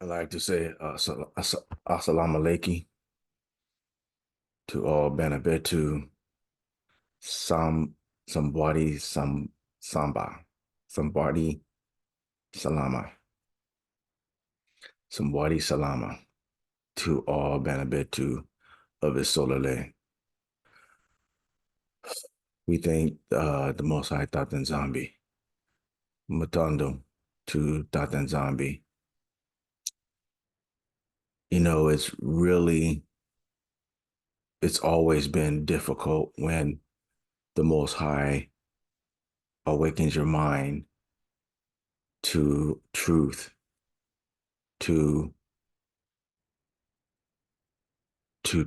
I like to say assalamu alaikum to all Bana Betu, some somebody samba, somebody salama, somebody salama to all Bana Betu of nZolele. We thank the Most High Tatan Zambi, Matando to Tatan Zambi. You know, it's always been difficult when the Most High awakens your mind to truth, to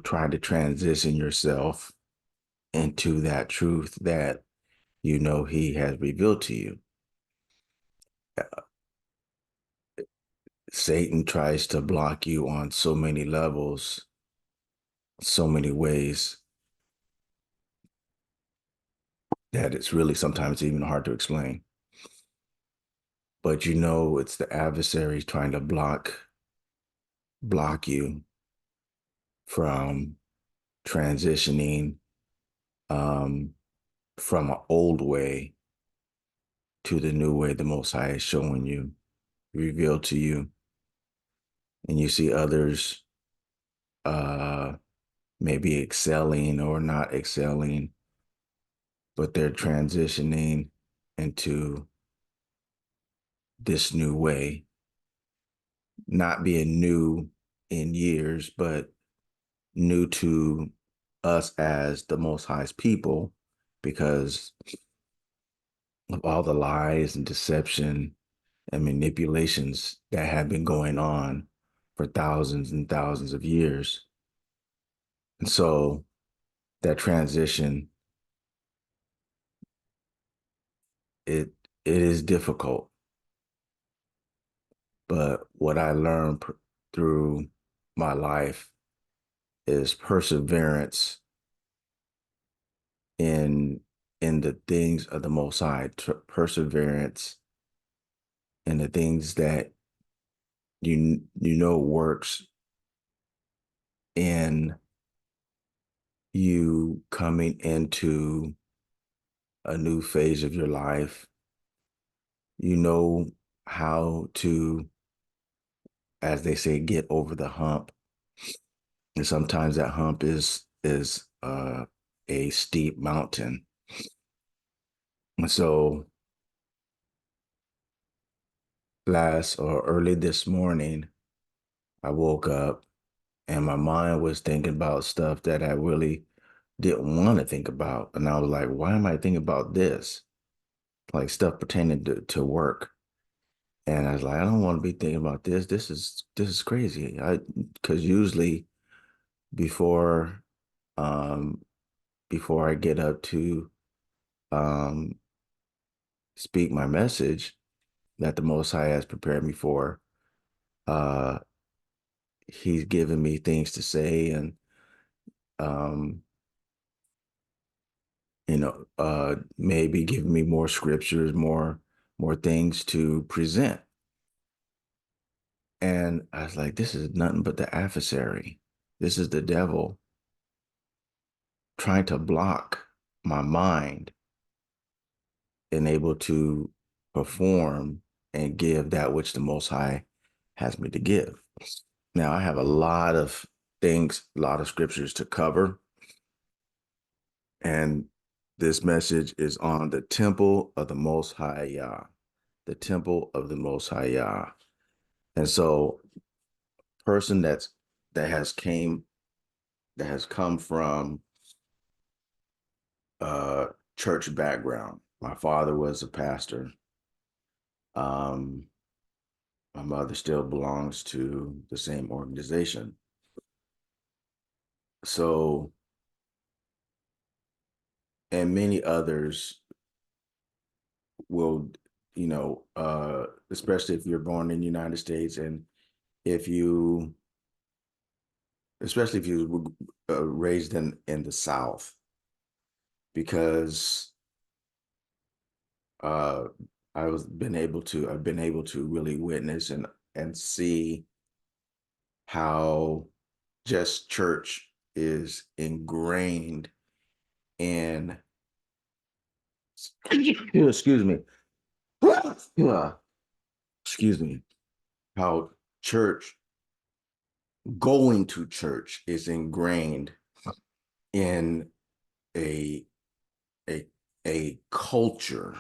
try to transition yourself into that truth that you know he has revealed to you. Satan tries to block you on so many levels, so many ways that it's really sometimes even hard to explain. But you know it's the adversary trying to block you from transitioning um, from an old way to the new way the Most High is showing you, revealed to you. And you see others uh, maybe excelling or not excelling, but they're transitioning into this new way, not being new in years, but new to us as the Most High's people because of all the lies and deception and manipulations that have been going on for thousands and thousands of years. And so that transition, it it is difficult. But what I learned through my life is perseverance in the things of the Most High, perseverance in the things that you know works in you coming into a new phase of your life. You know how to, as they say, get over the hump. And sometimes that hump is a steep mountain. And so last or early this morning, I woke up and my mind was thinking about stuff that I really didn't want to think about. And I was like, why am I thinking about this? Like stuff pertaining to work. And I was like, I don't want to be thinking about this. This is crazy. Because usually before um before I get up to um speak my message that the Most High has prepared me for, uh he's given me things to say and um maybe giving me more scriptures, more things to present. And I was like, this is nothing but the adversary. This is the devil trying to block my mind and able to perform and give that which the Most High has me to give. Now, I have a lot of things, a lot of scriptures to cover. And this message is on the temple of the Most High Yah, the temple of the Most High Yah. And so, person that has came that has come from uh church background. My father was a pastor. Um, my mother still belongs to the same organization. So, and many others will, especially if you're born in the United States and if you, especially if you were raised in the South, because uh, I've been able to really witness and see how just church is ingrained in, excuse me, yeah, excuse me, how church, going to church is ingrained in a a a culture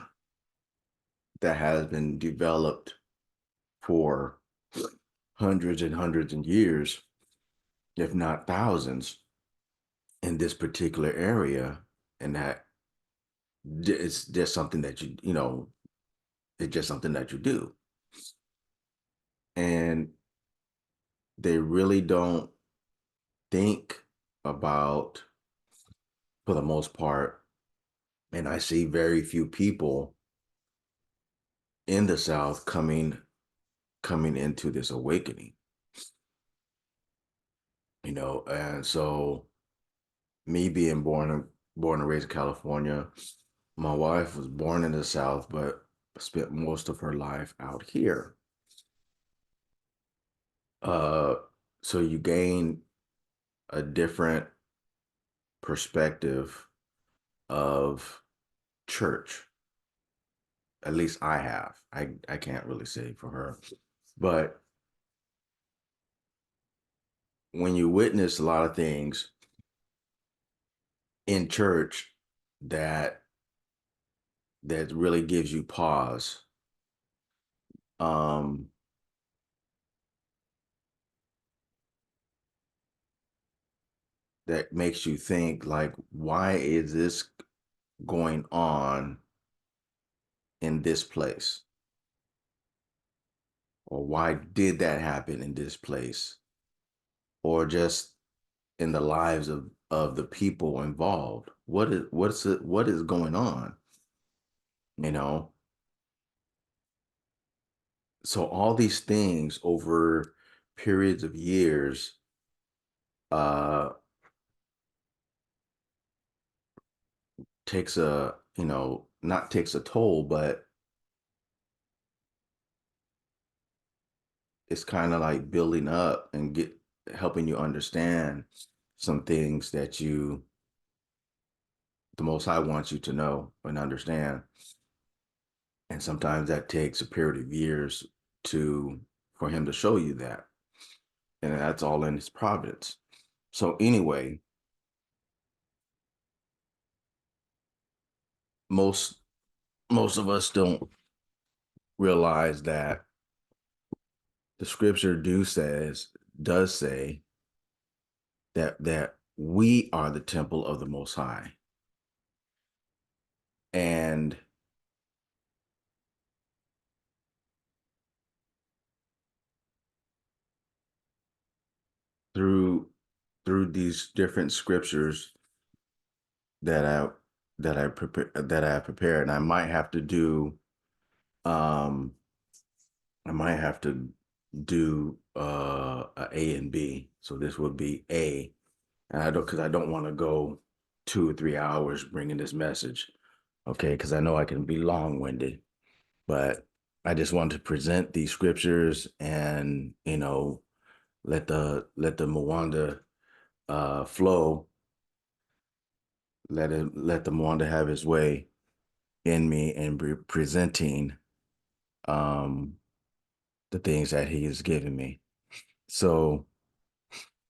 that has been developed for hundreds and hundreds of years, if not thousands, in this particular area, and that it's just something that it's just something that you do, and they really don't think about, for the most part, and I see very few people in the South coming into this awakening, and so me being born and raised in California, my wife was born in the South, but spent most of her life out here. Uh, so you gain a different perspective of church. At least I have. I can't really say for her, but when you witness a lot of things in church that really gives you pause, um, that makes you think like, why is this going on in this place? Or why did that happen in this place? Or just in the lives of the people involved? What is going on? You know? So all these things over periods of years uh takes a, not takes a toll, but it's kind of like building up and helping you understand some things that the Most High wants you to know and understand. And sometimes that takes a period of years to for him to show you that. And that's all in his providence. So anyway, most most of us don't realize that the scripture does say that we are the temple of the Most High. And through these different scriptures that I prepared, and um I might have to do a and B. So this would be A, and I don't want to go 2 or 3 hours bringing this message, okay? Because I know I can be long-winded, but I just want to present these scriptures and let the Mwanda flow, let the Mwanda have his way in me and be presenting um the things that he has given me. So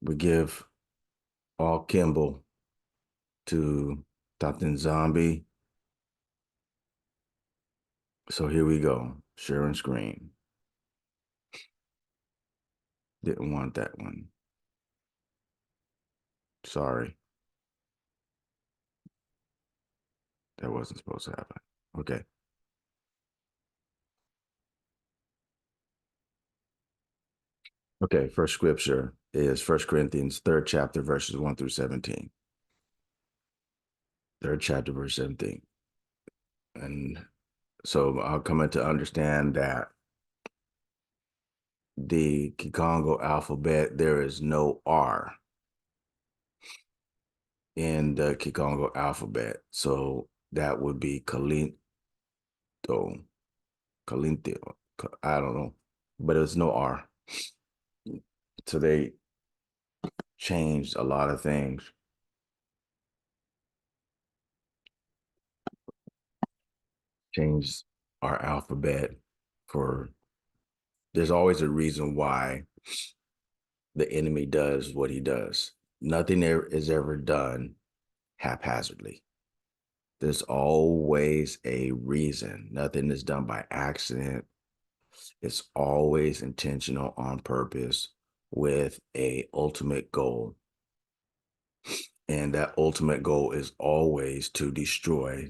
we give all Kimball to Dr. Zombie. So here we go. Sharing screen. Didn't want that one. Sorry. That wasn't supposed to happen. Okay. Okay. First scripture is 1 Corinthians 3rd chapter, verses 1 through 17. Third chapter, verse 17. And so I'll come to understand that the Kikongo alphabet, there is no R in the Kikongo alphabet. So that would be Kalinto, Kalintio. I don't know, but it's no R. So they changed a lot of things, changed our alphabet for, there's always a reason why the enemy does what he does. Nothing is ever done haphazardly. There's always a reason. Nothing is done by accident. It's always intentional on purpose with a ultimate goal. And that ultimate goal is always to destroy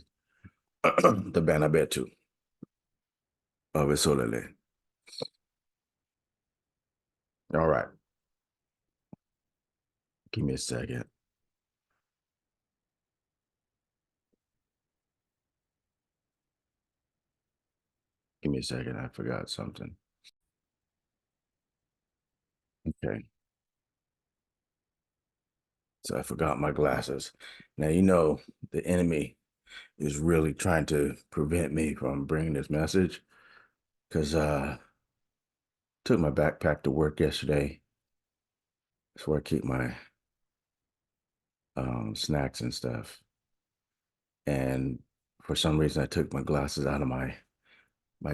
the Bana Betu of nZolele. All right. Give me a second. Give me a second. I forgot something. Okay. So I forgot my glasses. Now, the enemy is really trying to prevent me from bringing this message because took my backpack to work yesterday. That's where I keep my snacks and stuff. And for some reason, I took my glasses out of my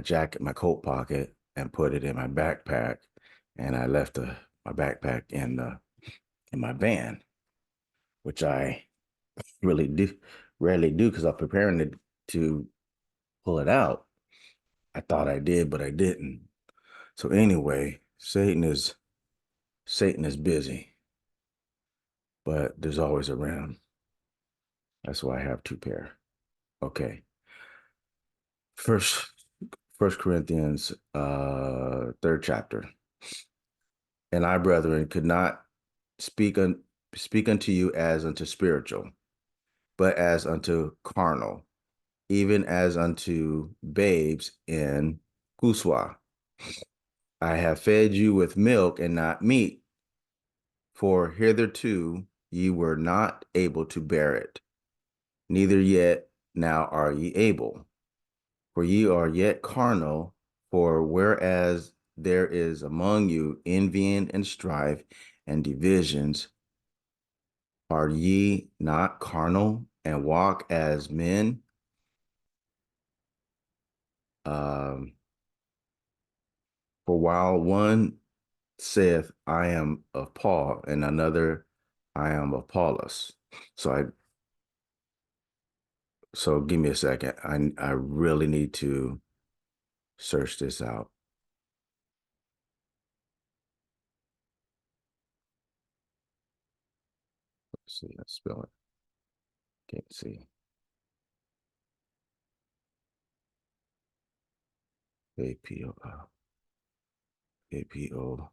jacket, my coat pocket, and put it in my backpack. And I left my backpack in my van, which I really do rarely do because I'm preparing to pull it out. I thought I did, but I didn't. So anyway, Satan is busy, but there's always a ram. That's why I have two pair. Okay. First First Corinthians, third chapter. And I, brethren, could not speak speak unto you as unto spiritual, but as unto carnal, even as unto babes in guswa. I have fed you with milk and not meat, for hitherto ye were not able to bear it, neither yet now are ye able. For ye are yet carnal, for whereas there is among you envying and strife and divisions, are ye not carnal and walk as men? Um, for while one saith, I am of Paul, and another, I am of Apollos. So give me a second. I really need to search this out. Let's see, let's spell it. Can't see. APO. APO.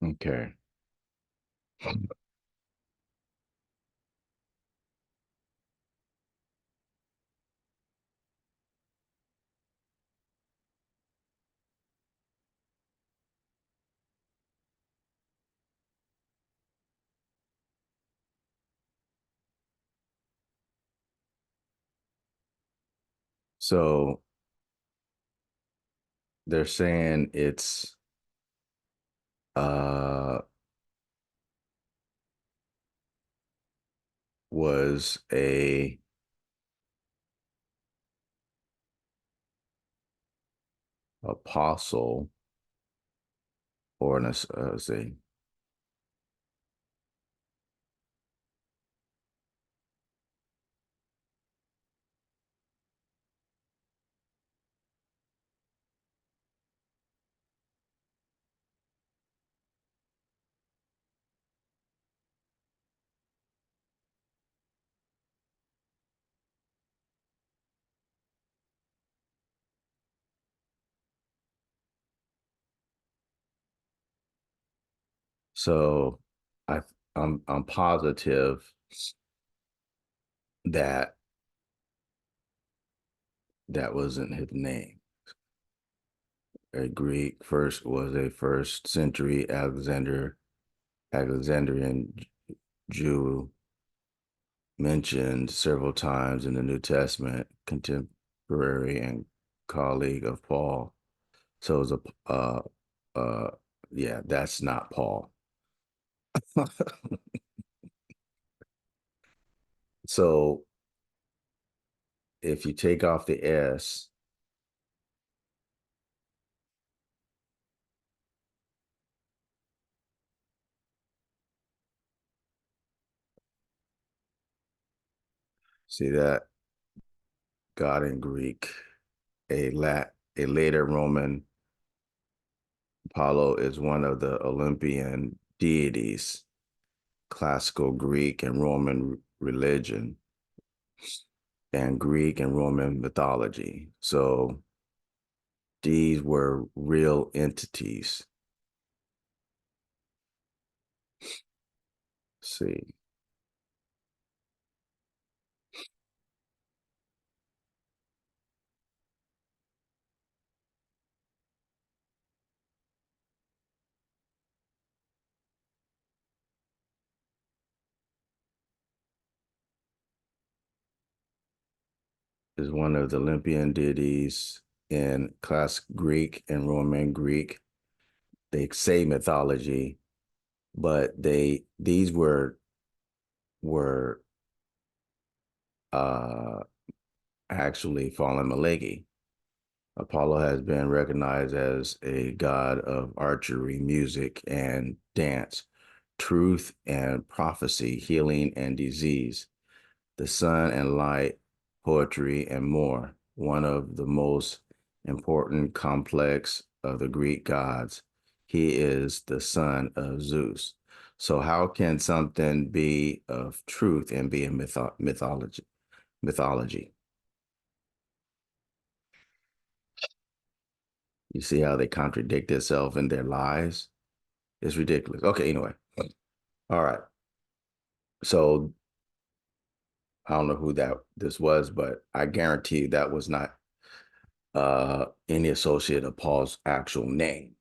Okay. So they're saying it's uh was a apostle or an say so I I'm positive that that wasn't his name. A Greek first was a first century Alexandrian Jew mentioned several times in the New Testament, contemporary and colleague of Paul. So it was uh, yeah, that's not Paul. So if you take off the S, see that God in Greek, a later Roman Apollo is one of the Olympian deities, classical Greek and Roman religion, and Greek and Roman mythology. So these were real entities. Let's see, is one of the Olympian deities in classic Greek and Roman Greek. They say mythology, but these were uh actually fallen Malegi. Apollo has been recognized as a god of archery, music, and dance, truth and prophecy, healing and disease, the sun and light, poetry, and more. One of the most important complex of the Greek gods. He is the son of Zeus. So how can something be of truth and be a mythology? Mythology. You see how they contradict themselves in their lies? It's ridiculous. Okay, anyway. All right. So I don't know who this was, but I guarantee you that was not any associate of Paul's actual name.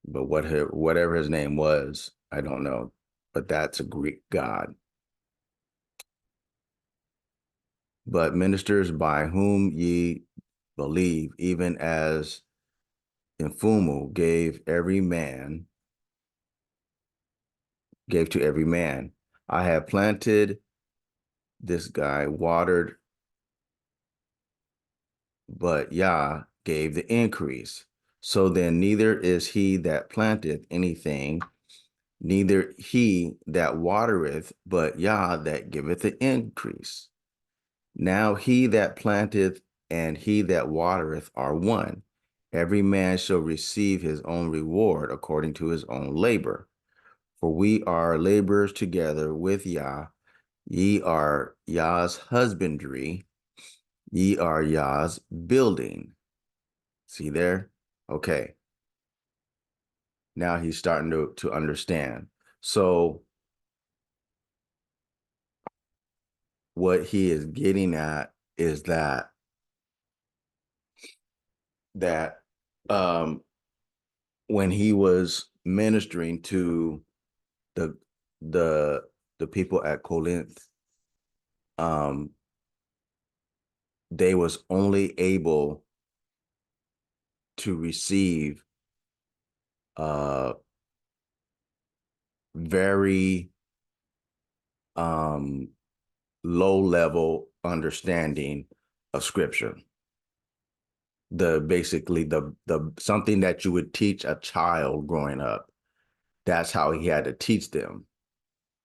But whatever his name was, I don't know. But that's a Greek god. But ministers by whom ye believe, even as Infumu gave to every man. I have planted this guy, watered, but Yah gave the increase. So then neither is he that planteth anything, neither he that watereth, but Yah that giveth the increase. Now he that planteth and he that watereth are one. Every man shall receive his own reward according to his own labor. For we are laborers together with Yah. Ye are Yah's husbandry, ye are Yah's building. See there? Okay. Now he's starting to understand. So what he is getting at is that um when he was ministering to the the the people at Corinth, um they was only able to receive uh very um low level understanding of scripture. The basically the something that you would teach a child growing up. That's how he had to teach them.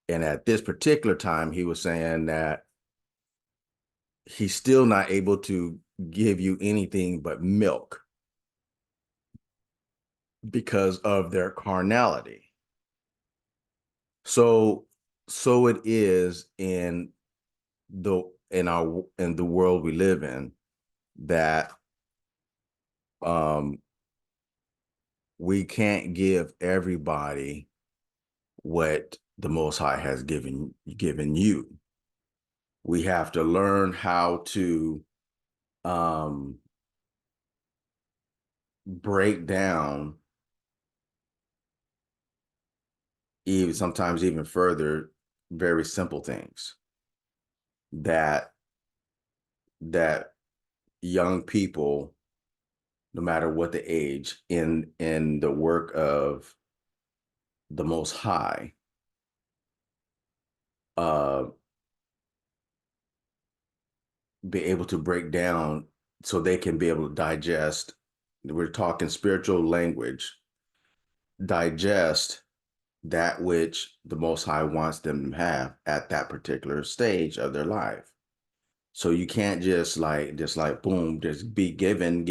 And at this particular time, he was saying that he's still not able to give you anything but milk because of their carnality. So so it is in the world we live in that um we can't give everybody what the Most High has given you. We have to learn how to break down even sometimes even further very simple things that that young people, no matter what the age, in the work of the Most High, uh, be able to break down so they can be able to digest. We're talking spiritual language, digest that which the Most High wants them to have at that particular stage of their life. So you can't just like boom, just be given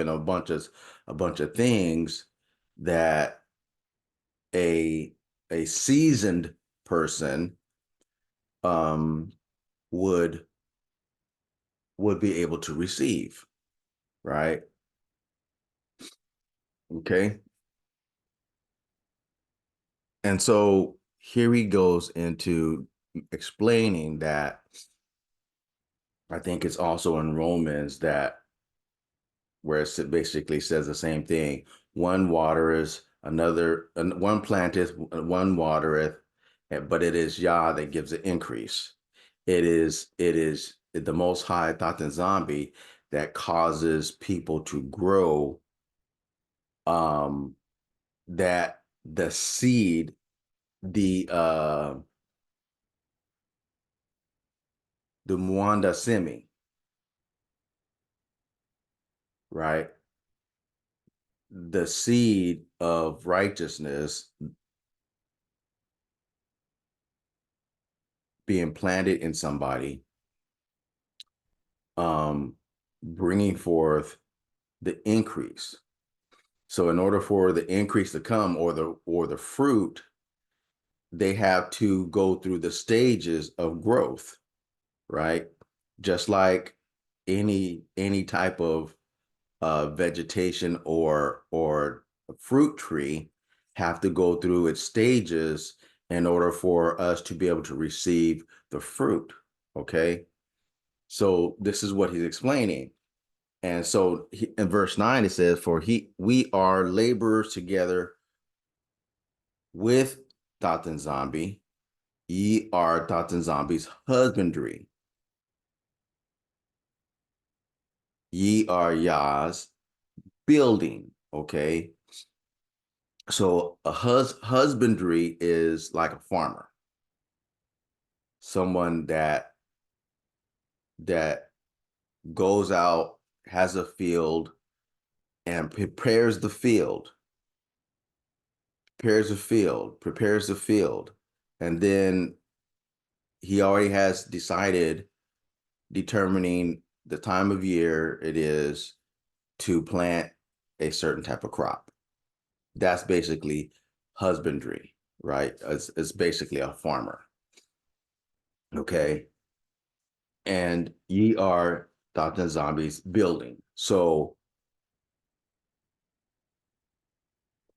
a bunch of things that a a seasoned person um would would be able to receive, right? Okay. And so here he goes into explaining that I think it's also in Romans that where it basically says the same thing. One watereth, one planteth, one watereth, but it is Yah that gives the increase. It is the Most High Thought and Zombie that causes people to grow. That the seed, the Muanda Semi, right? The seed of righteousness being planted in somebody, um, bringing forth the increase. So in order for the increase to come, or the fruit, they have to go through the stages of growth, right? Just like any type of vegetation or fruit tree have to go through its stages in order for us to be able to receive the fruit. Okay, so this is what he's explaining. And so in verse 9 it says, for we are laborers together with Dothan Zombie. Ye are Dothan Zombie's husbandry. Ye are Yah's building. Okay. So a husbandry is like a farmer, someone that goes out, has a field, and prepares the field, and then he already has determining the time of year it is to plant a certain type of crop. That's basically husbandry, right? It's basically a farmer. Okay. And ye are Dr. Zombie's building. So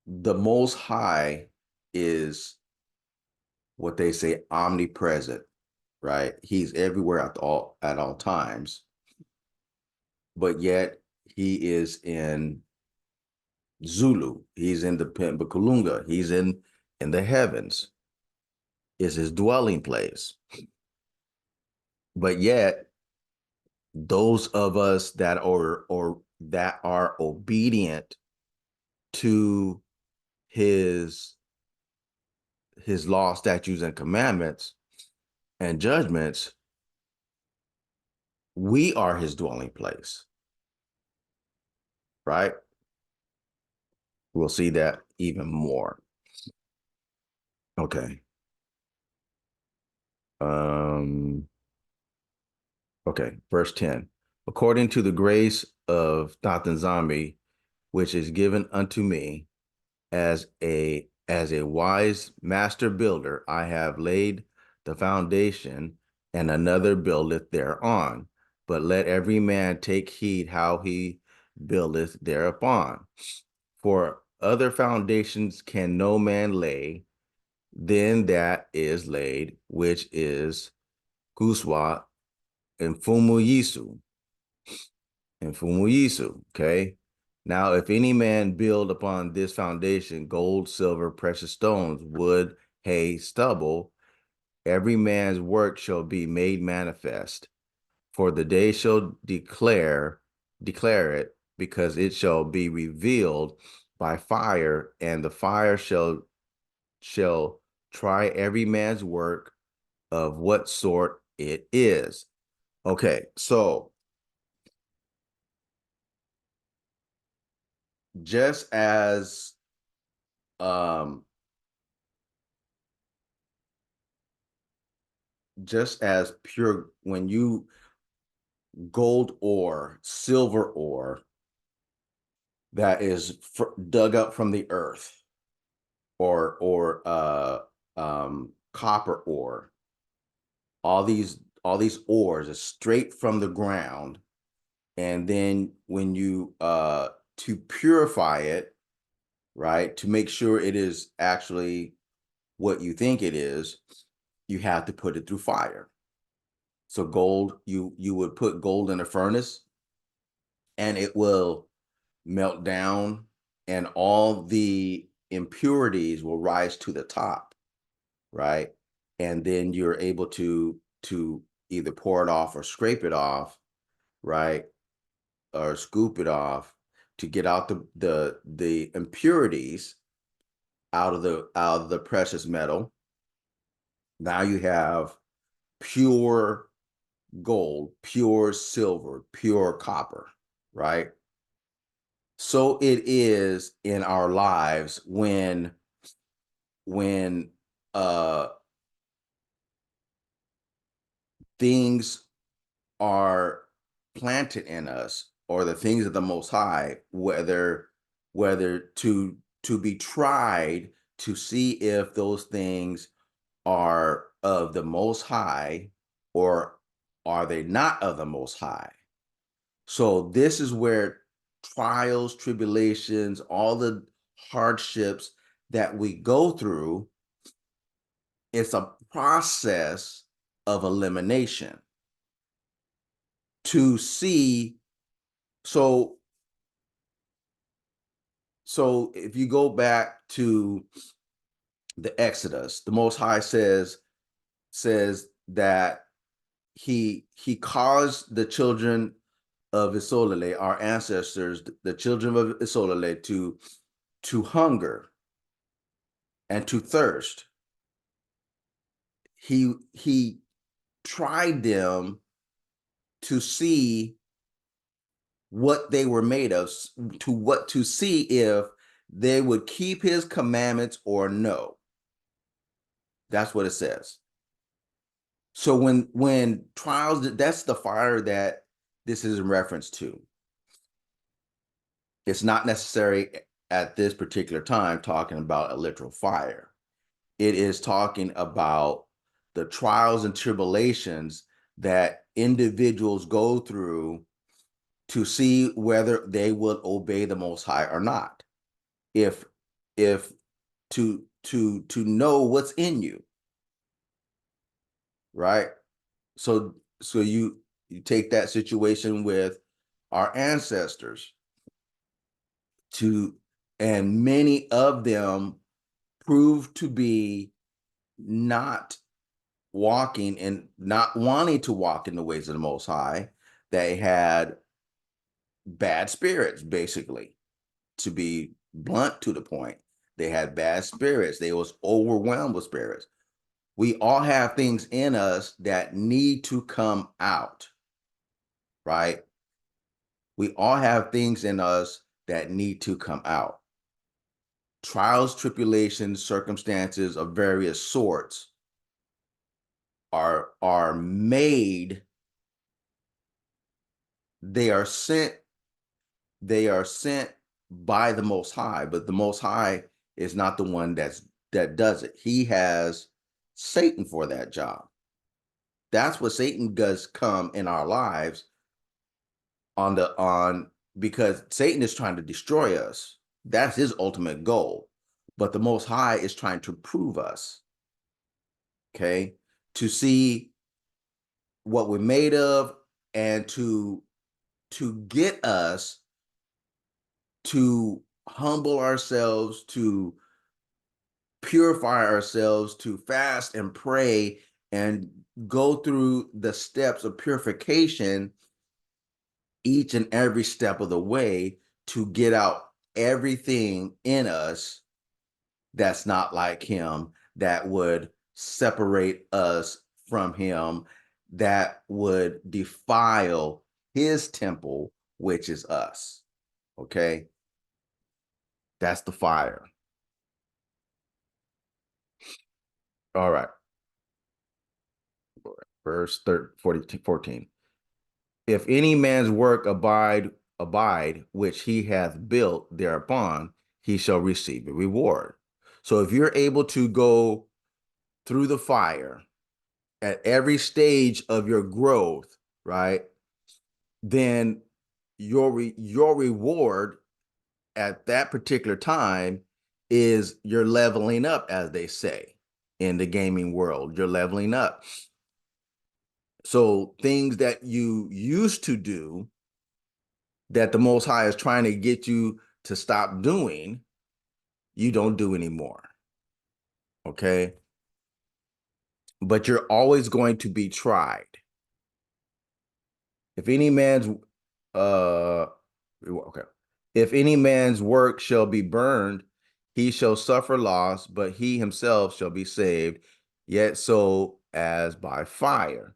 the Most High is what they say omnipresent, right? He's everywhere at all times, but yet he is in Zulu. He's in the Pembakalunga. He's in the heavens. Is his dwelling place. But yet, those of us that are obedient to his law, statutes, and commandments and judgments, we are his dwelling place, right? We'll see that even more. Okay. Okay, verse 10. According to the grace of Dothan Zombie, which is given unto me as a wise master builder, I have laid the foundation, and another buildeth thereon. But let every man take heed how he buildeth thereupon. For other foundations can no man lay than that is laid, which is Guswa, Fumu Yisu. Okay. Now, if any man build upon this foundation gold, silver, precious stones, wood, hay, stubble, every man's work shall be made manifest. For the day shall declare it, because it shall be revealed by fire, and the fire shall try every man's work of what sort it is. Okay, so just as um pure, when you gold ore, silver ore that is dug up from the earth, or copper ore, all these ores are straight from the ground, and then when you to purify it, right, to make sure it is actually what you think it is, you have to put it through fire. So gold, you would put gold in a furnace, and it will melt down, and all the impurities will rise to the top, right? And then you're able to either pour it off or scrape it off, right? Or scoop it off to get out the impurities out of the precious metal. Now you have pure gold, pure silver, pure copper, right? So it is in our lives when uh things are planted in us, or the things of the Most High, whether to be tried to see if those things are of the Most High, or are they not of the Most High. So this is where trials, tribulations, all the hardships that we go through, it's a process of elimination to see. So if you go back to the Exodus, the Most High says that he caused the children of nZolele, our ancestors, the children of nZolele, to hunger and to thirst. He tried them to see what they were made of, to see if they would keep his commandments or no. That's what it says. So when trials, that's the fire that this is in reference to. It's not necessary at this particular time talking about a literal fire. It is talking about the trials and tribulations that individuals go through to see whether they will obey the Most High or not. If to know what's in you, right? So you take that situation with our ancestors, and many of them proved to be not walking and not wanting to walk in the ways of the Most High. They had bad spirits, basically, to be blunt to the point. They had bad spirits. They was overwhelmed with spirits. We all have things in us that need to come out, right? We all have things in us that need to come out. Trials, tribulations, circumstances of various sorts are made. They are sent by the Most High, but the Most High is not the one that does it. He has Satan for that job. That's what Satan does come in our lives on because Satan is trying to destroy us. That's his ultimate goal. But the Most High is trying to prove us, okay? To see what we're made of, and to get us to humble ourselves, to purify ourselves, to fast and pray and go through the steps of purification each and every step of the way, to get out everything in us that's not like him, that would separate us from him, that would defile his temple, which is us. Okay? That's the fire. All right. Verse 14. If any man's work abide, which he hath built thereupon, he shall receive a reward. So if you're able to go through the fire at every stage of your growth, right, then your reward at that particular time is you're leveling up, as they say in the gaming world. You're leveling up. So things that you used to do, that the Most High is trying to get you to stop doing, you don't do anymore. Okay? But you're always going to be tried. If any man's okay. If any man's work shall be burned, he shall suffer loss, but he himself shall be saved, yet so as by fire.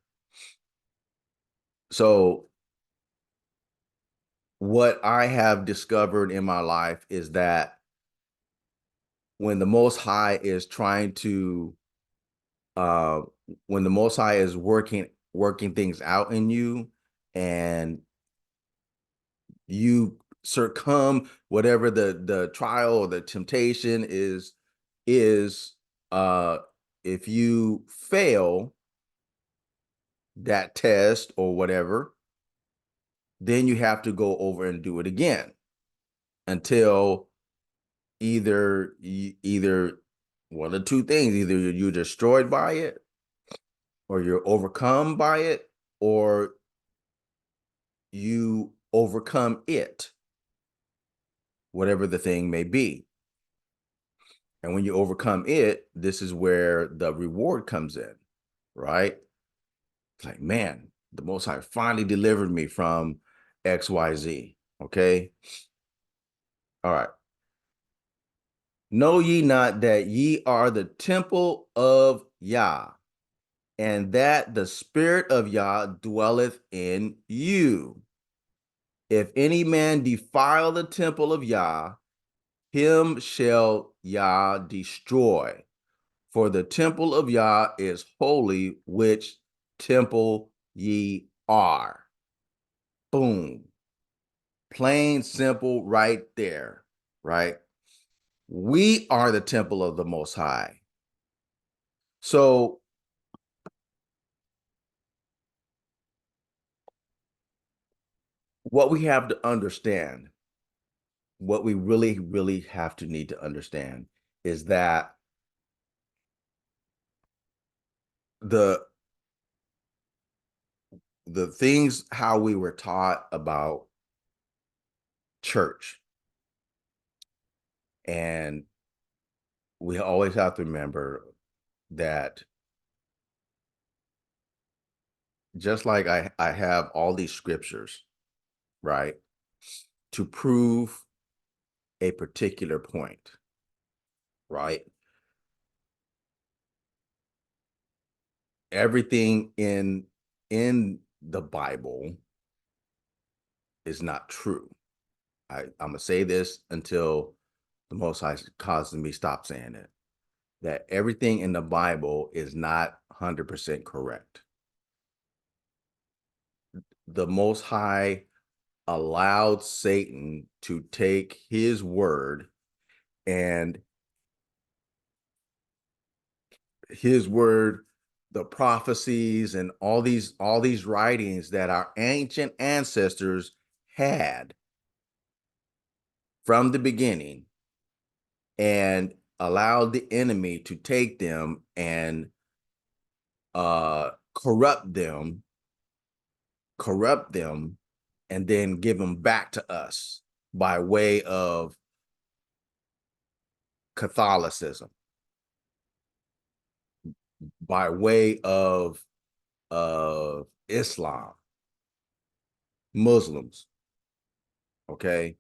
So what I have discovered in my life is that when the Most High is trying to uh when the Most High is working things out in you, and you succumb whatever the trial or the temptation is if you fail that test or whatever, then you have to go over and do it again until either one of two things: either you're destroyed by it, or you're overcome by it, or you overcome it, whatever the thing may be. And when you overcome it, this is where the reward comes in, right? It's like, man, the Most High finally delivered me from XYZ. Okay. All right. Know ye not that ye are the temple of Yah, and that the Spirit of Yah dwelleth in you? If any man defile the temple of Yah, him shall Yah destroy. For the temple of Yah is holy, which temple ye are. Boom. Plain, simple, right there, right? We are the temple of the Most High. So what we have to understand, what we really, really have to need to understand, is that the things how we were taught about church, and we always have to remember that just like I have all these scriptures, right, to prove a particular point, right? Everything in the Bible is not true. I'm gonna say this until the Most High causes me stop saying it. That everything in the Bible is not 100% correct. The Most High allowed Satan to take his word, and the prophecies and all these writings that our ancient ancestors had from the beginning, and allowed the enemy to take them and corrupt them corrupt them and then give them back to us by way of Catholicism, by way of Islam, Muslims, okay,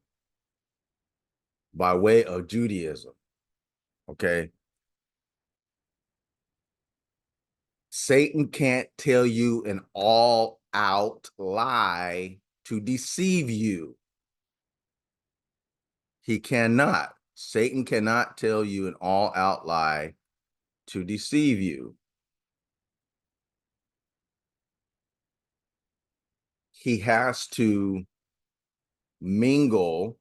by way of Judaism, okay. Satan can't tell you an all-out lie to deceive you. He cannot. Satan cannot tell you an all-out lie to deceive you. He has to mingle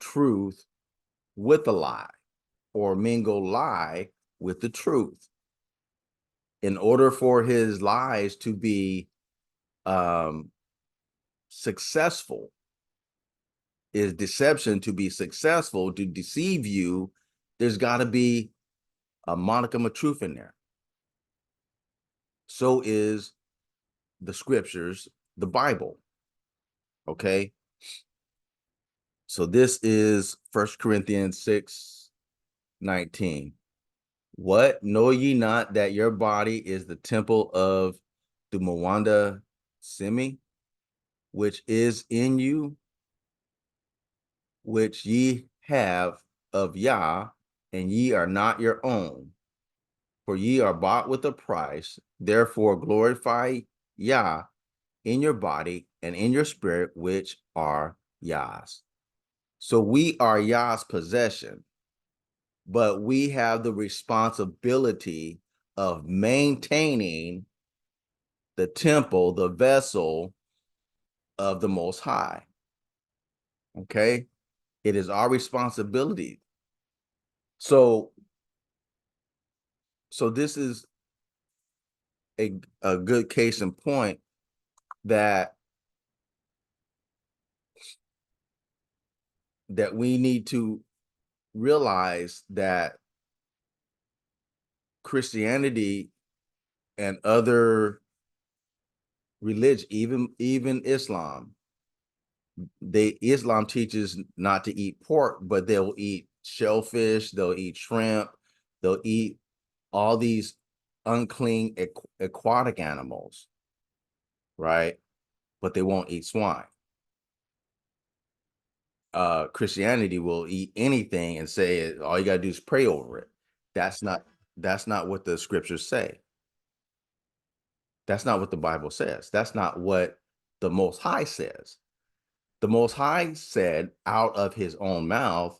truth with a lie, or mingle lie with the truth. In order for his lies to be successful, is deception to be successful, to deceive you, there's got to be a modicum of truth in there. So is the scriptures, the Bible. Okay. So this is 1 Corinthians 6:19. What, know ye not that your body is the temple of the Mwanda Semi, which is in you, which ye have of Yah, and ye are not your own, for ye are bought with a price. Therefore glorify Yah in your body and in your spirit, which are Yah's. So we are Yah's possession, but we have the responsibility of maintaining the temple, the vessel of the Most High. Okay? It is our responsibility. So this is a good case in point that we need to realize that Christianity and other religion, even Islam, Islam teaches not to eat pork, but they'll eat shellfish, they'll eat shrimp, they'll eat all these unclean aquatic animals, right? But they won't eat swine. Christianity will eat anything and say all you gotta do is pray over it. That's not what the scriptures say. That's not what the Bible says. That's not what the Most High says. The Most High said out of his own mouth,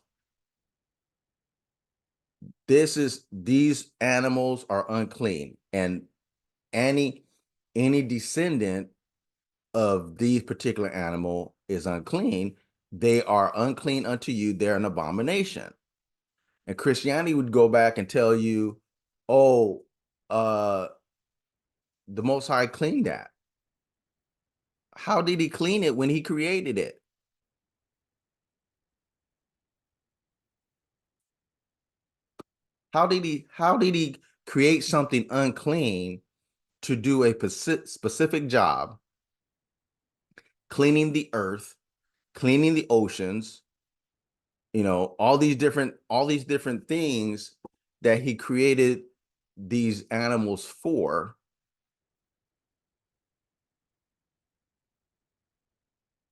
these animals are unclean, and any descendant of these particular animal is unclean. They are unclean unto you. They're an abomination. And Christianity would go back and tell you, oh, the Most High cleaned that. How did he clean it when he created it? How did he create something unclean to do a specific job, cleaning the earth, cleaning the oceans, all these different things that he created these animals for,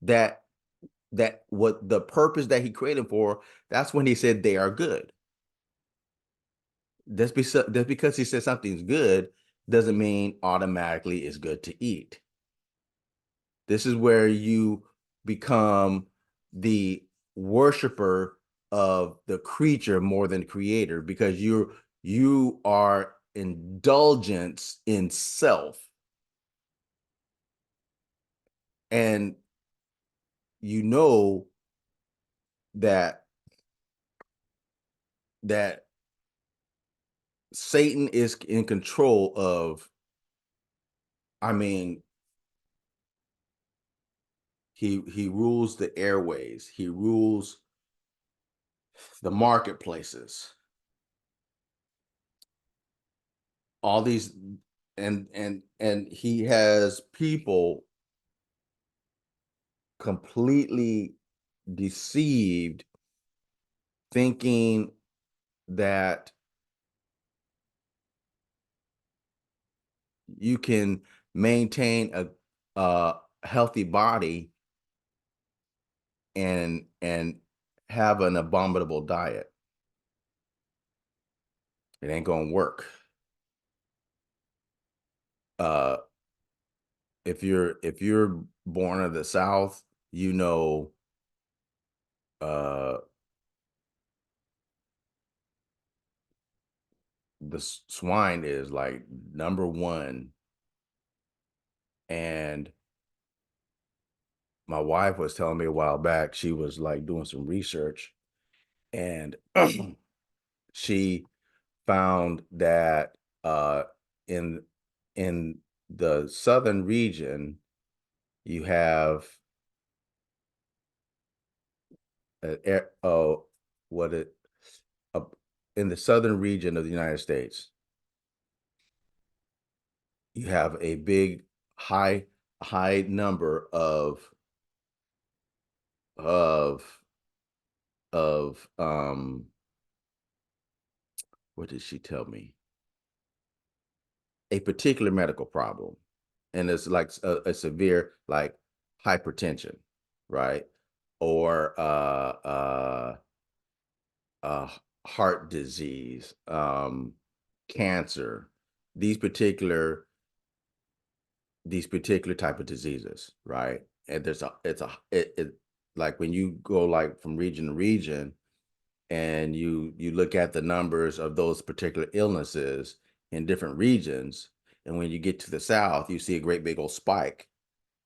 that what the purpose that he created for, that's when he said they are good. Just because he said something's good doesn't mean automatically it's good to eat. This is where you become the worshiper of the creature more than creator, because you are indulgence in self, and you know that Satan is in control of, he rules the airways, he rules the marketplaces, all these, and he has people completely deceived, thinking that you can maintain a healthy body and have an abominable diet. It ain't gonna work. Uh, if you're born of the South, you know, uh, the swine is like number one. And my wife was telling me a while back, she was like doing some research, and she found that in the southern region, you have what it uh, in the southern region of the United States, you have a big high number of what did she tell me? A particular medical problem, and it's like a severe like hypertension, right? Or uh, heart disease, cancer, these particular type of diseases, right? And it like when you go like from region to region, and you look at the numbers of those particular illnesses in different regions, and when you get to the South, you see a great big old spike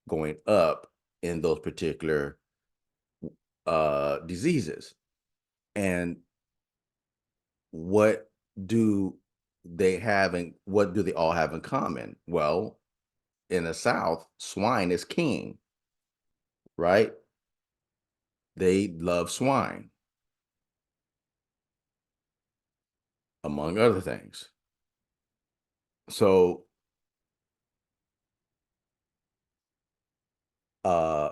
going up in those particular diseases. And what do what do they all have in common? Well, in the South, swine is king, right? They love swine, among other things. So uh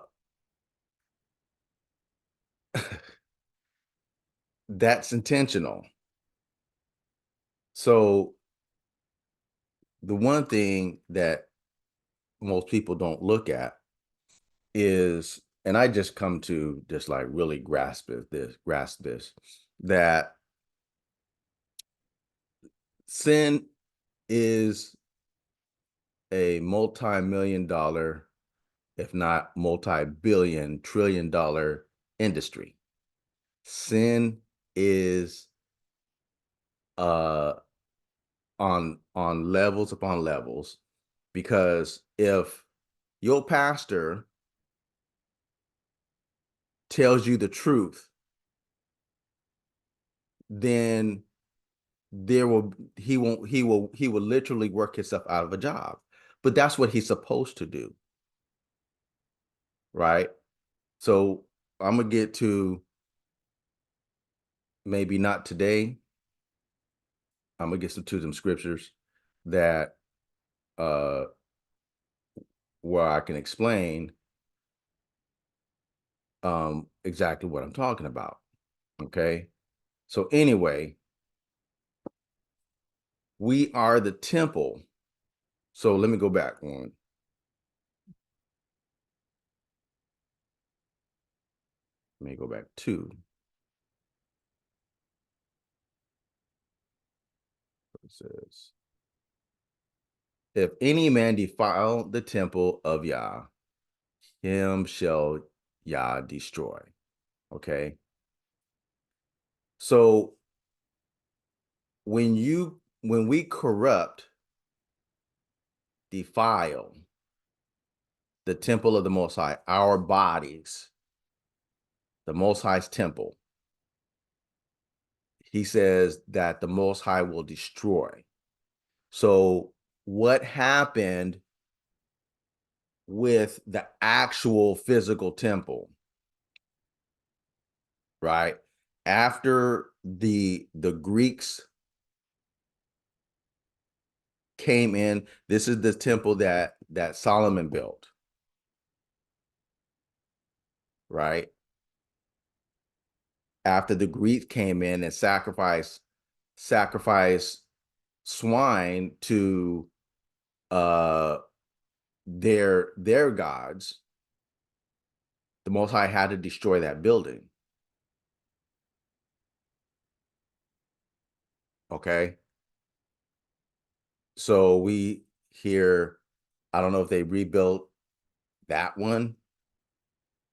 that's intentional. So the one thing that most people don't look at is, and I just come to just like really grasp this, that sin is a multi-million dollar, if not multi-billion trillion dollar industry. Sin is uh on levels upon levels, because if your pastor tells you the truth, then there will he will literally work himself out of a job. But that's what he's supposed to do, right? So I'm gonna get to, maybe not today, I'm gonna get to some scriptures that uh where I can explain exactly what I'm talking about. Okay. So anyway, we are the temple. So let me go back one. Let me go back two. It says, if any man defile the temple of Yah, him shall Yah destroy. Okay. So when we corrupt, defile the temple of the Most High, our bodies, the Most High's temple, he says that the Most High will destroy. So what happened with the actual physical temple, right? After the Greeks came in, this is the temple that Solomon built. right? After the Greeks came in and sacrificed swine to uh their gods, the Most High had to destroy that building. Okay. So we hear, I don't know if they rebuilt that one.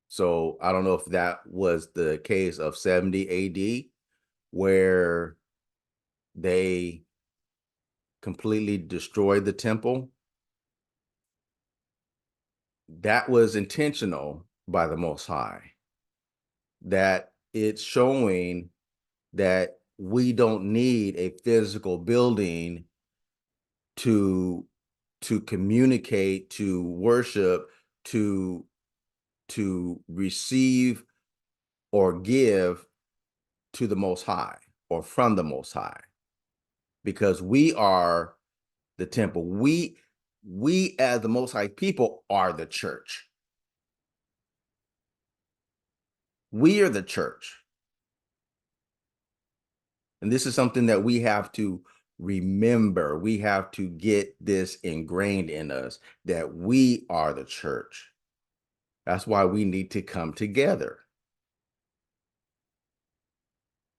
So I don't know if that was the case of 70 AD, where they completely destroyed the temple. That was intentional by the Most High. That it's showing that we don't need a physical building to communicate, to worship, to receive or give to the Most High or from the Most High, because we are the temple. We as the Most High people are the church. We are the church. And this is something that we have to remember. We have to get this ingrained in us, that we are the church. That's why we need to come together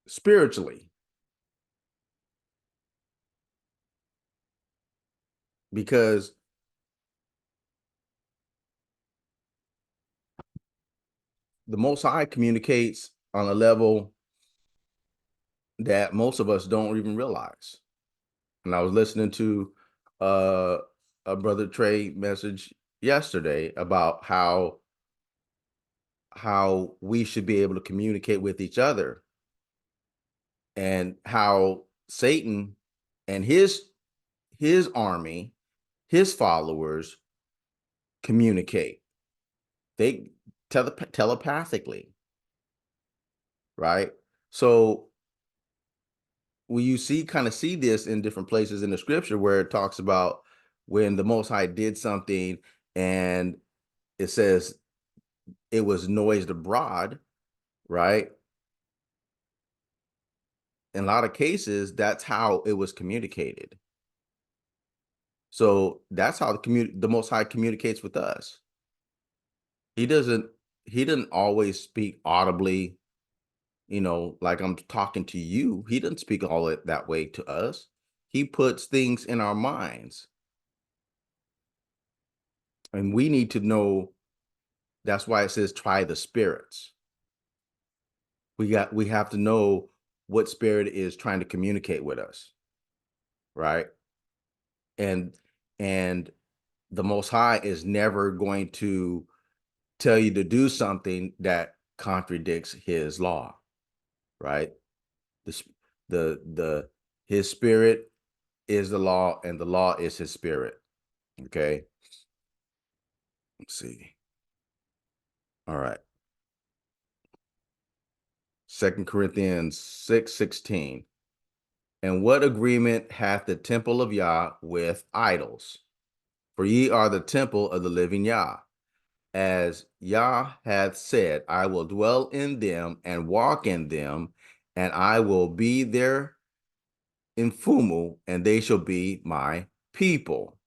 spiritually, because the Most High communicates on a level that most of us don't even realize. And I was listening to a brother Trey message yesterday about how we should be able to communicate with each other, and how Satan and his army, his followers communicate. They telepathically, right? So when you kind of see this in different places in the scripture, where it talks about when the Most High did something, and it says it was noised abroad, right? In a lot of cases, that's how it was communicated. So that's how the Most High communicates with us. He doesn't he doesn't always speak audibly, like I'm talking to you. He doesn't speak all that way to us. He puts things in our minds, and we need to know. That's why it says try the spirits. We have to know what spirit is trying to communicate with us, right? And and the Most High is never going to tell you to do something that contradicts his law, right? The the his spirit is the law, and the law is his spirit. Okay. Let's see. All right. 2 Corinthians 6:16. And what agreement hath the temple of Yah with idols? For ye are the temple of the living Yah. As Yah hath said, I will dwell in them and walk in them, and I will be their infumu, and they shall be my people.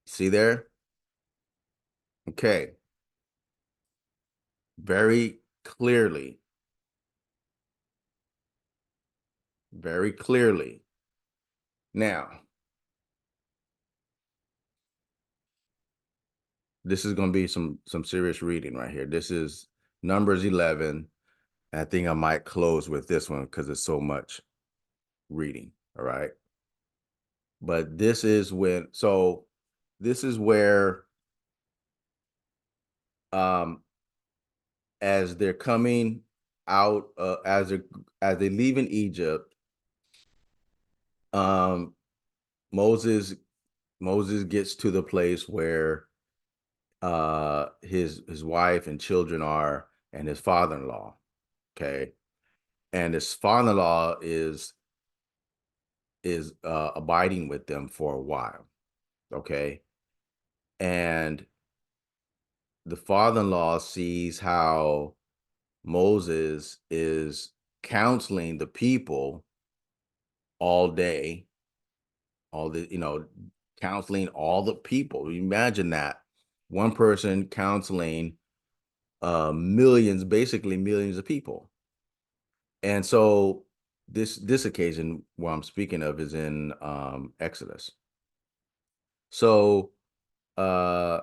See there? Okay. Very clearly. Very clearly. Now, this is going to be some serious reading right here. This is Numbers 11. I think I might close with this one because it's so much reading. All right. But this is this is where, um, as they're coming out, as they leave in Egypt, um, Moses gets to the place where his wife and children are, and his father-in-law. Okay. And his father-in-law is abiding with them for a while. Okay. And the father-in-law sees how Moses is counseling the people all day, all the, counseling all the people. Imagine that, one person counseling millions, basically millions of people. And so this occasion what I'm speaking of is in Exodus. So uh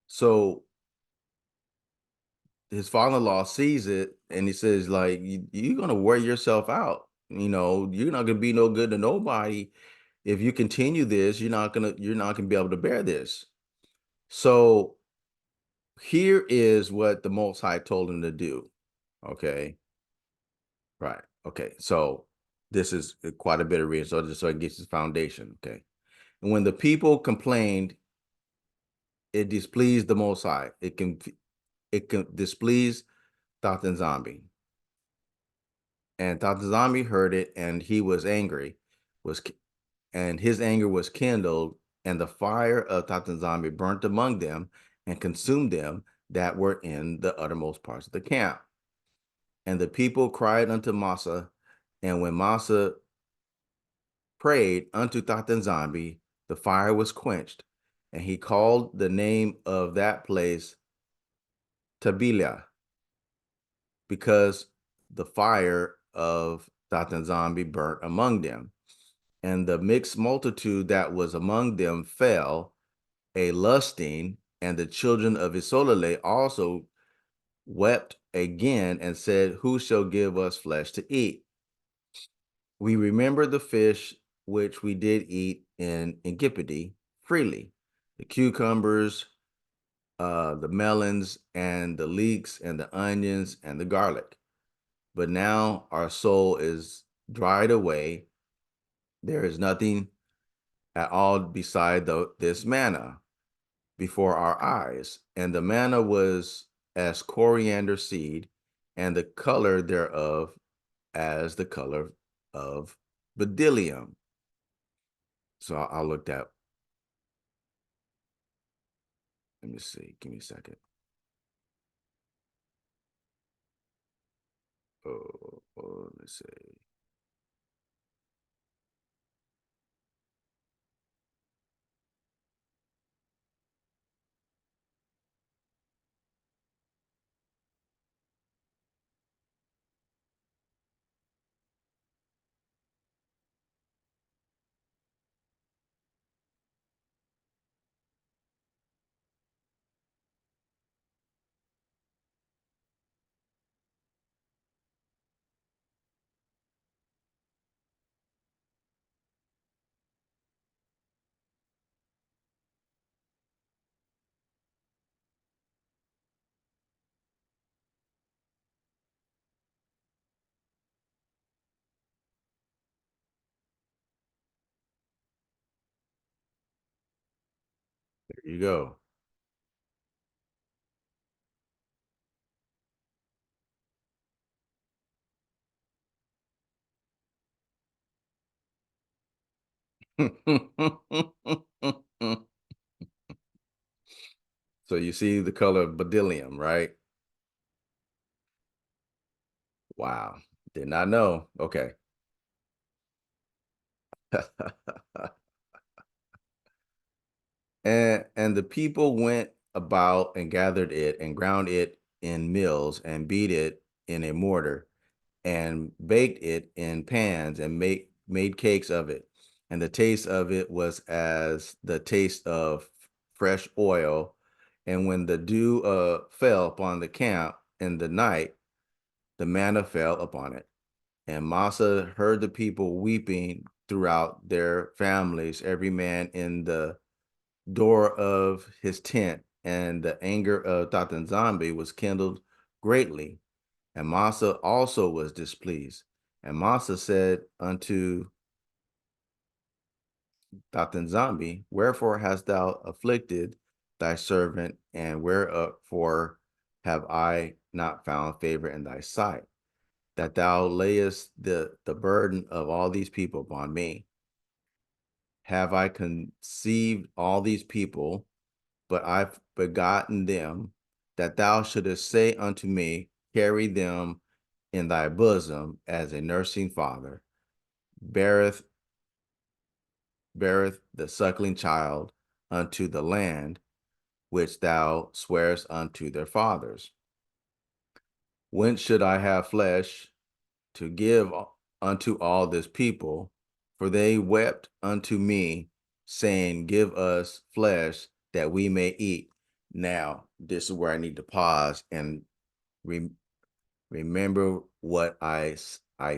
so his father-in-law sees it and he says, like, you're gonna wear yourself out. You're not gonna be no good to nobody. If you continue this, you're not gonna be able to bear this. So here is what the Most High told him to do. Okay. Right. Okay. So this is quite a bit of reading. So just so it gets his foundation. Okay. And when the people complained, it displeased the Most High. It can displease Tatan Zombie. And Tatan Zombie heard it, and he was angry. And his anger was kindled, and the fire of Tatan Zombie burnt among them and consumed them that were in the uttermost parts of the camp. And the people cried unto Massa, and when Massa prayed unto Tatan Zombie, the fire was quenched, and he called the name of that place Tabila, because the fire of Tatan Zombie burnt among them. And the mixed multitude that was among them fell a lusting, and the children of nZolele also wept again and said, who shall give us flesh to eat? We remember the fish which we did eat in Egypt freely, the cucumbers, the melons, and the leeks, and the onions, and the garlic. But now our soul is dried away. There is nothing at all beside this manna before our eyes. And the manna was as coriander seed, and the color thereof as the color of bdellium. So I'll look that. Let me see. Give me a second. Let's see. There you go. So you see the color of bdellium, right? Wow. Did not know. Okay. And the people went about and gathered it and ground it in mills and beat it in a mortar and baked it in pans and made cakes of it. And the taste of it was as the taste of fresh oil. And when the dew fell upon the camp in the night, the manna fell upon it. And Massa heard the people weeping throughout their families, every man in the door of his tent, and the anger of Tatan Zombie was kindled greatly. And Massa also was displeased. And Massa said unto Tatan Zombie, wherefore hast thou afflicted thy servant, and wherefore have I not found favor in thy sight, that thou layest the burden of all these people upon me? have I conceived all these people, but I've begotten them, that thou shouldest say unto me, carry them in thy bosom, as a nursing father beareth the suckling child unto the land which thou swearest unto their fathers. Whence should I have flesh to give unto all this people? For they wept unto me, saying, give us flesh that we may eat. Now, this is where I need to pause and remember what I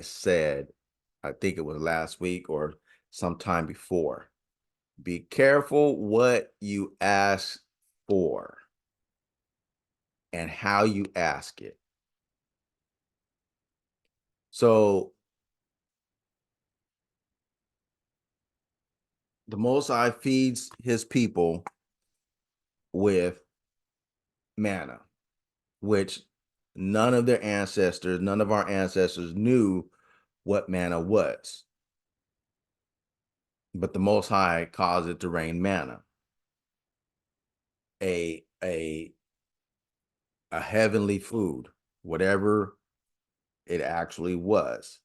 said. I think it was last week or sometime before. Be careful what you ask for and how you ask it. So the Most High feeds his people with manna, which none of our ancestors knew what manna was. But the Most High caused it to rain manna, a heavenly food, whatever it actually was,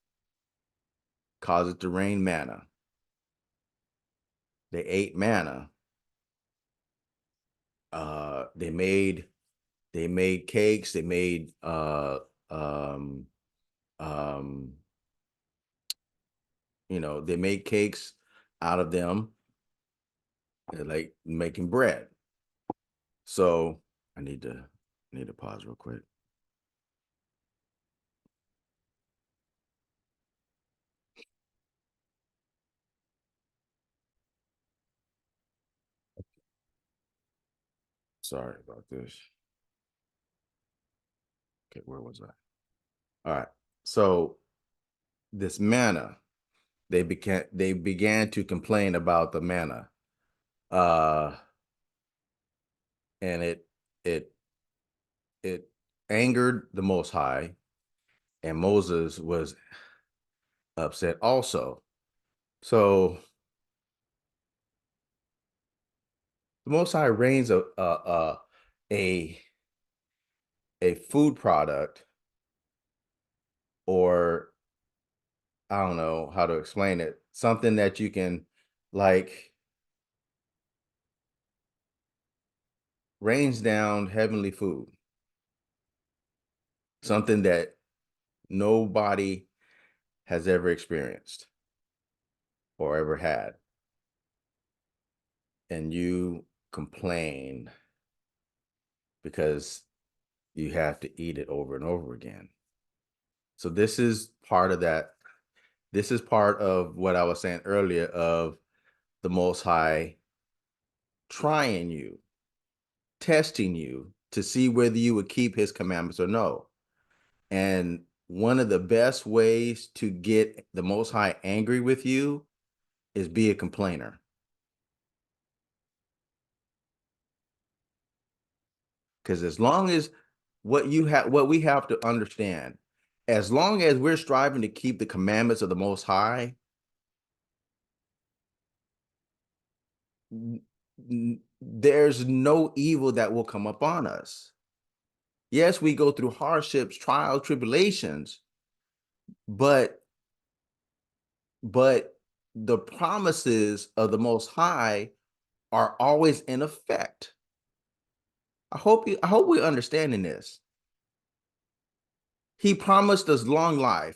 caused it to rain manna. They ate manna. They made cakes. They made um, um, they made cakes out of them, like making bread. So I need to pause real quick. Sorry about this. Okay, where was I? All right. So this manna, they began to complain about the manna. And it it angered the Most High, and Moses was upset also. So the Most High rains a food product, or I don't know how to explain it, something that you can, like, rains down heavenly food, something that nobody has ever experienced or ever had, and you complain because you have to eat it over and over again. So this is part of that. This is part of what I was saying earlier, of the Most High trying you, testing you to see whether you would keep his commandments or no. And one of the best ways to get the Most High angry with you is be a complainer. Because as long as what we have to understand, as long as we're striving to keep the commandments of the Most High, there's no evil that will come upon us. Yes, we go through hardships, trials, tribulations, but the promises of the Most High are always in effect. I hope we're understanding this. He promised us long life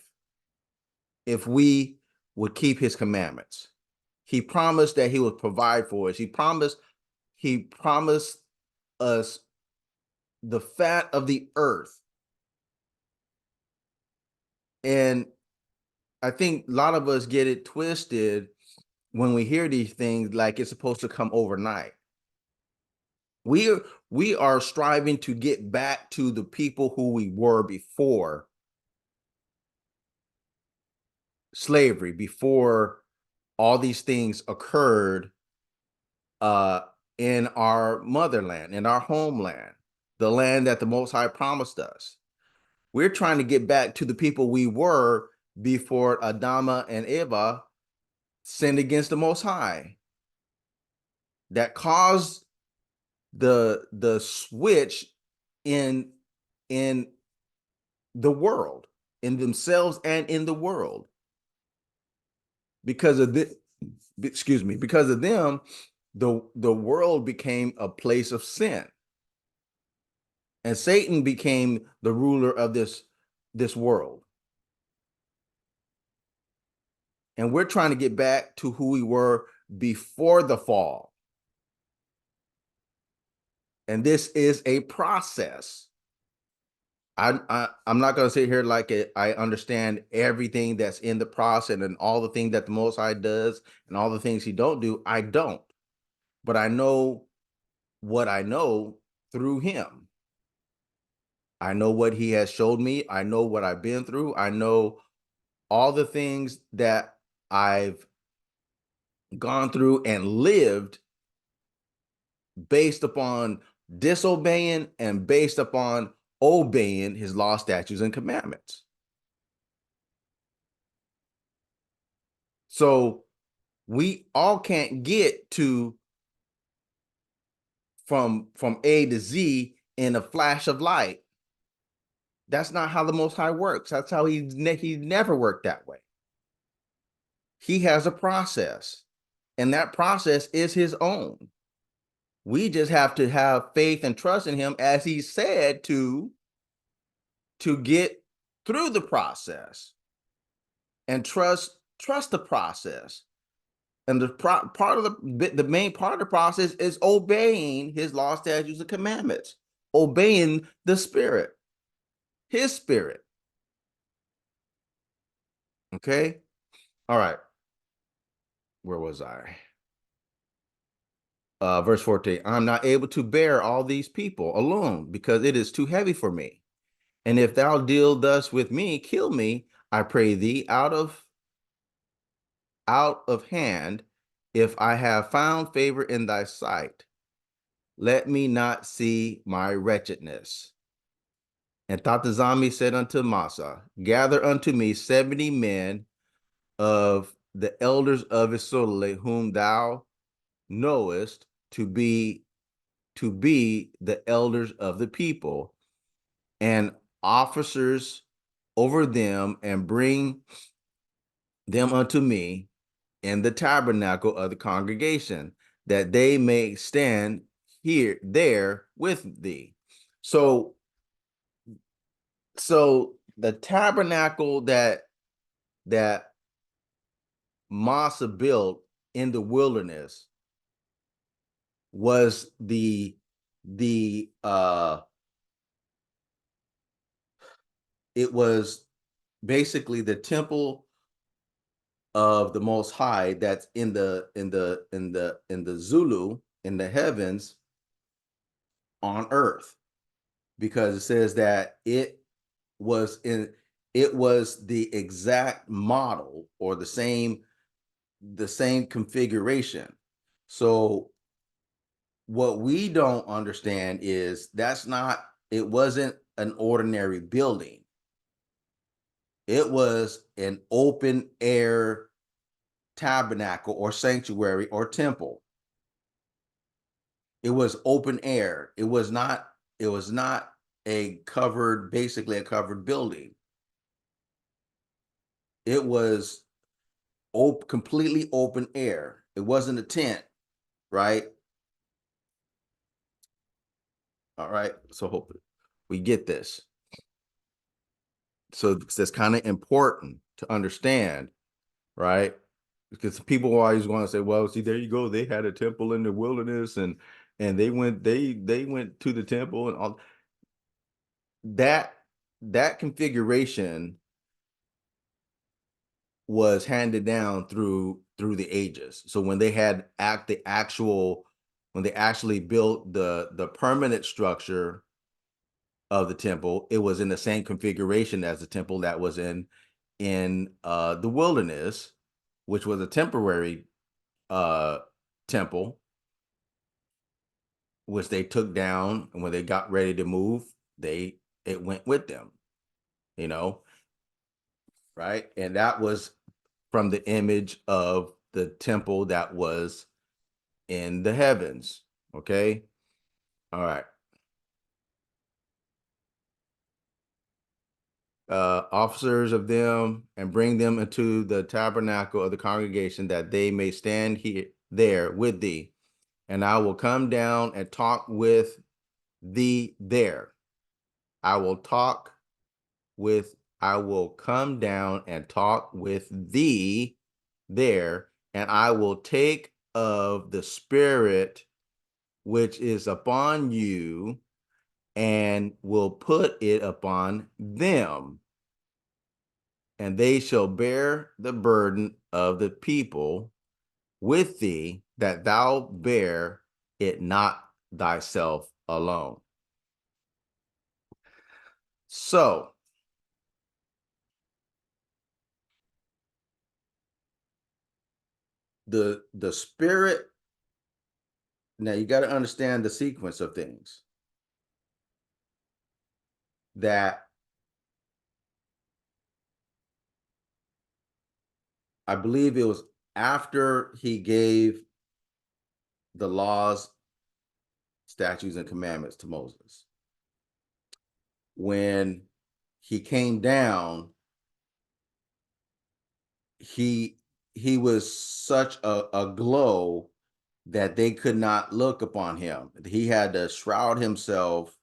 if we would keep his commandments. He promised that he would provide for us. He promised us the fat of the earth. And I think a lot of us get it twisted when we hear these things, like it's supposed to come overnight. We are striving to get back to the people who we were before slavery, before all these things occurred in our motherland, in our homeland, the land that the Most High promised us. We're trying to get back to the people we were before Adama and Eva sinned against the Most High, that caused the switch in in the world, in themselves and in the world. Because of this, excuse me, because of them, the world became a place of sin. And Satan became the ruler of this world. And we're trying to get back to who we were before the fall. And this is a process. I'm not going to sit here like I understand everything that's in the process and all the things that the Most High does and all the things he don't do. I don't. But I know what I know through him. I know what he has showed me. I know what I've been through. I know all the things that I've gone through and lived based upon disobeying and based upon obeying his law, statutes, and commandments. So we all can't get to from A to Z in a flash of light. That's not how the Most High works. That's how he never worked that way. He has a process, and that process is his own. We just have to have faith and trust in him, as he said, to get through the process and trust the process. And the part of the main part of the process is obeying his law, statutes, and commandments, obeying the Spirit, his Spirit. Okay. All right. Where was I? Verse 14. I'm not able to bear all these people alone, because it is too heavy for me. And if thou deal thus with me, kill me, I pray thee, out of hand, if I have found favor in thy sight. Let me not see my wretchedness. And Tatazami said unto Masa, gather unto me 70 men of the elders of nZolele, whom thou knowest to be the elders of the people, and officers over them, and bring them unto me in the tabernacle of the congregation, that they may stand there with thee. So the tabernacle that Masa built in the wilderness was it was basically the temple of the Most High that's in the Zulu, in the heavens, on earth, because it says that it was the exact model, or the same configuration. So what we don't understand is it wasn't an ordinary building. It was an open air tabernacle or sanctuary or temple. It was open air. It was not basically a covered building. It was completely open air. It wasn't a tent, right? All right. So hopefully we get this. So that's kind of important to understand, right? Because people are always going to say, well, see, there you go. They had a temple in the wilderness, and they went to the temple, and all that configuration was handed down through the ages. So when they had when they actually built the permanent structure of the temple, it was in the same configuration as the temple that was in the wilderness, which was a temporary temple, which they took down, and when they got ready to move, it went with them, right? And that was from the image of the temple that was in the heavens. Okay. All right. Officers of them, and bring them into the tabernacle of the congregation, that they may stand there with thee. And I will come down and talk with thee there. I will come down and talk with thee there, and I will take of the Spirit which is upon you, and will put it upon them, and they shall bear the burden of the people with thee, that thou bear it not thyself alone. So the Spirit, now you got to understand the sequence of things, that I believe it was after he gave the laws, statutes, and commandments to Moses. When he came down, he was such a glow that they could not look upon him. He had to shroud himself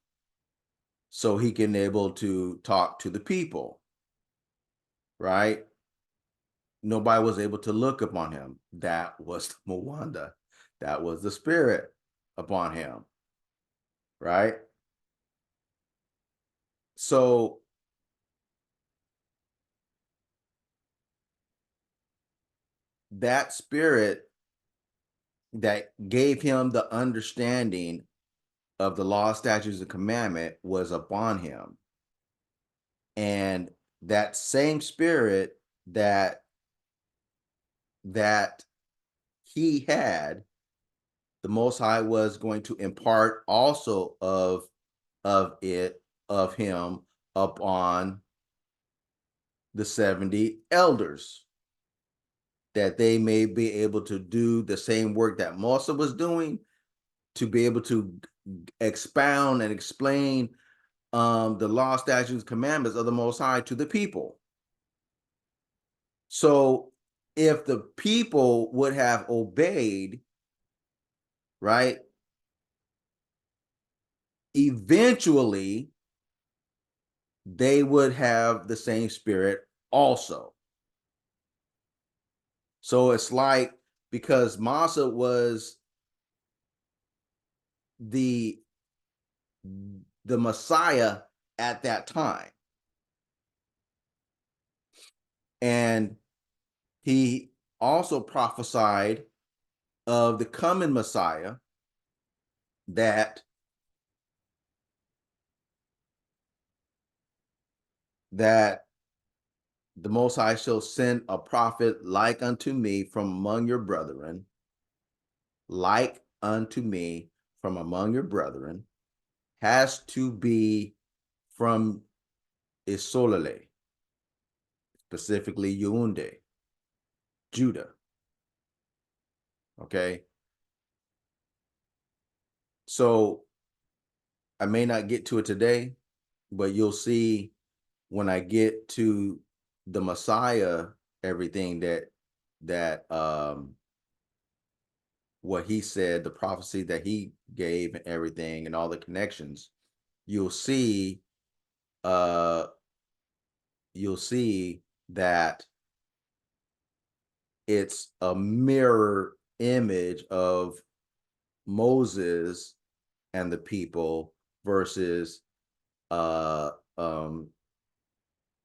so he can able to talk to the people, right? Nobody was able to look upon him. That was the Mwanda. That was the Spirit upon him, right? So that Spirit that gave him the understanding of the law, statutes, and commandment was upon him. And that same Spirit that he had, the Most High was going to impart also of him upon the 70 elders, that they may be able to do the same work that Moses was doing, to be able to expound and explain the law, statutes, commandments of the Most High to the people. So if the people would have obeyed, right, eventually they would have the same Spirit also. So it's like, because Massa was the Messiah at that time, and he also prophesied of the coming Messiah, that the Most High shall send a prophet like unto me from among your brethren, like unto me from among your brethren, has to be from nZolele, specifically Yaoundé, Judah. Okay. So I may not get to it today, but you'll see when I get to the Messiah, everything that what he said, the prophecy that he gave, and everything, and all the connections, you'll see that it's a mirror image of Moses and the people versus Mfumu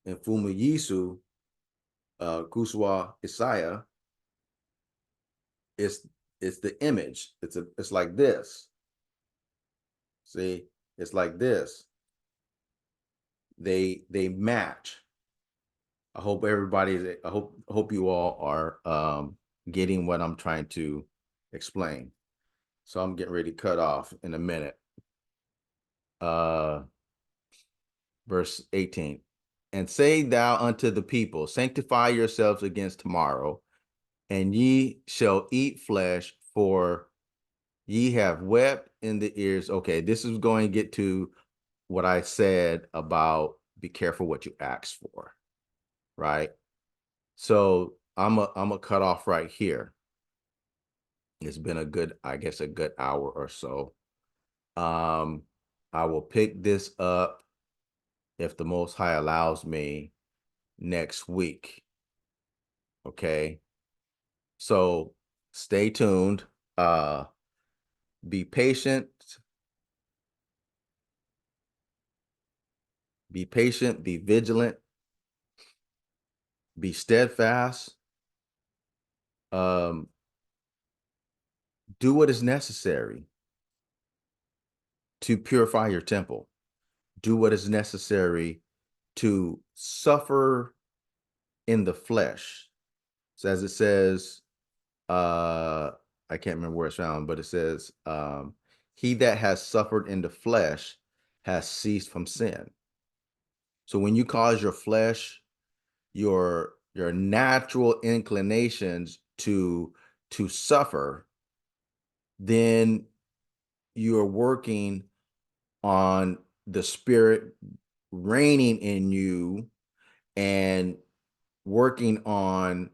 Yisu, Kuswa Isaiah. It's the image. It's like this. See, it's like this. They match. I hope I hope you all are getting what I'm trying to explain. So I'm getting ready to cut off in a minute. Verse 18. And say thou unto the people, sanctify yourselves against tomorrow, and ye shall eat flesh, for ye have wept in the ears. Okay, this is going to get to what I said about be careful what you ask for, right? So I'm a cut off right here. It's been a good, I guess, a good hour or so. I will pick this up, if the Most High allows me, next week. Okay. So stay tuned. Be patient. Be patient. Be vigilant. Be steadfast. Um, do what is necessary to purify your temple. Do what is necessary to suffer in the flesh. So as it says, I can't remember where it's found, but it says, he that has suffered in the flesh has ceased from sin. So when you cause your flesh, your natural inclinations to suffer, then you're working on the spirit reigning in you and working on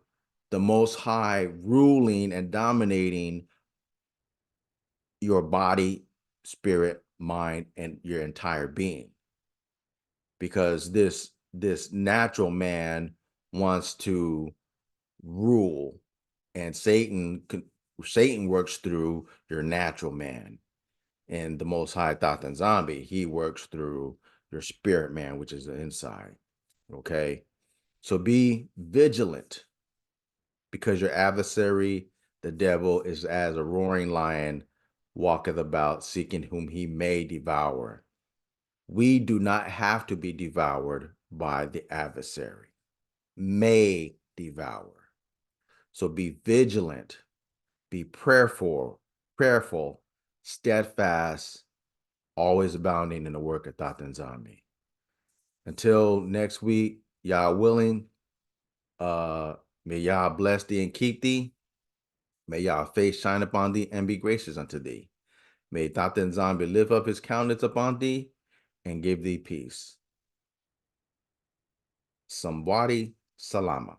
the Most High ruling and dominating your body, spirit, mind, and your entire being. Because this natural man wants to rule, and Satan works through your natural man, and the Most High Thatan Zombie, he works through your spirit man, which is the inside. Okay, so be vigilant, because your adversary, the devil, is as a roaring lion, walketh about, seeking whom he may devour. We do not have to be devoured by the adversary. May devour. So be vigilant, be prayerful, steadfast, always abounding in the work of Thatan Zami. Until next week, Yah willing, may Yah bless thee and keep thee. May Yah face shine upon thee and be gracious unto thee. May Thatan Zami lift up his countenance upon thee and give thee peace. Samwadi Salama.